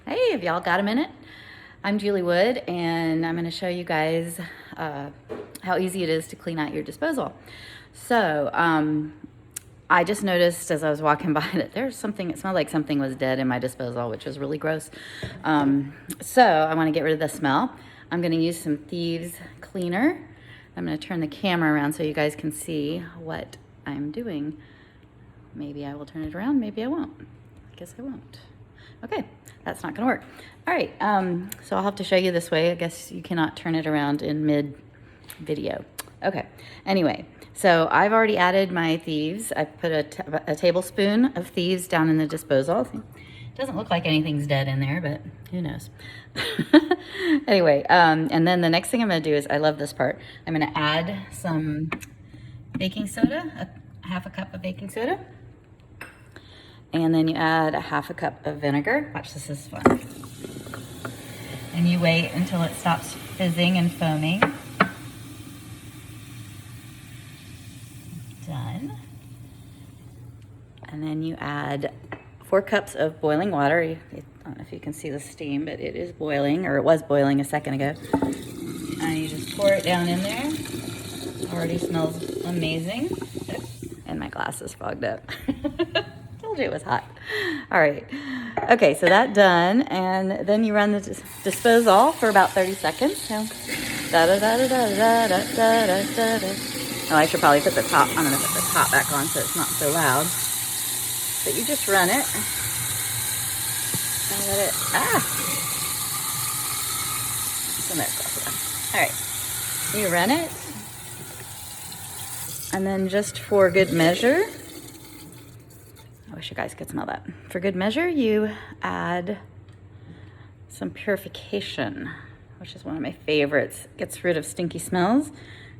Hey, have y'all got a minute? I'm Julie Wood, and I'm going to show you guys how easy it is to clean out your disposal. So, I just noticed as I was walking by that there's something, it smelled like something was dead in my disposal, which was really gross. So I want to get rid of the smell. I'm going to use some Thieves cleaner. I'm going to turn the camera around so you guys can see what I'm doing. Maybe I will turn it around, maybe I won't. I guess I won't. Okay, that's not gonna work. All right, so I'll have to show you this way. I guess you cannot turn it around in mid video. Okay, anyway, so I've already added my Thieves. I put a tablespoon of Thieves down in the disposal. It doesn't look like anything's dead in there, but who knows. Anyway, and then the next thing I'm gonna do is, I love this part, I'm gonna add some baking soda, half a cup of baking soda. And then you add a half a cup of vinegar. Watch, this is fun. And you wait until it stops fizzing and foaming. Done. And then you add 4 cups of boiling water. I don't know if you can see the steam, but it is boiling, or it was boiling a second ago. And you just pour it down in there. Already smells amazing. And my glass is fogged up. It was hot. All right. Okay, so that's done, and then you run the disposal for about 30 seconds. So, da da da da da da da da da da. Oh, I should probably put the top. I'm gonna put the top back on so it's not so loud. But you just run it and let it. So there. All right. You run it, and then just for good measure. I wish you guys could smell that. For good measure, you add some purification, which is one of my favorites. It gets rid of stinky smells.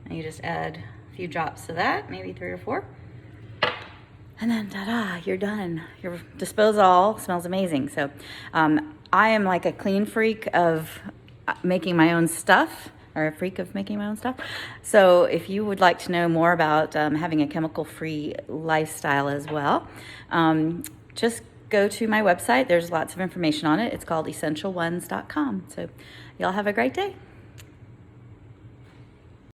And you just add a few drops of that, maybe 3 or 4. And then ta-da, you're done. Your disposal smells amazing. So I am like a clean freak of making my own stuff, or a freak of making my own stuff. So if you would like to know more about having a chemical-free lifestyle as well, just go to my website. There's lots of information on it. It's called essentialones.com. So y'all have a great day.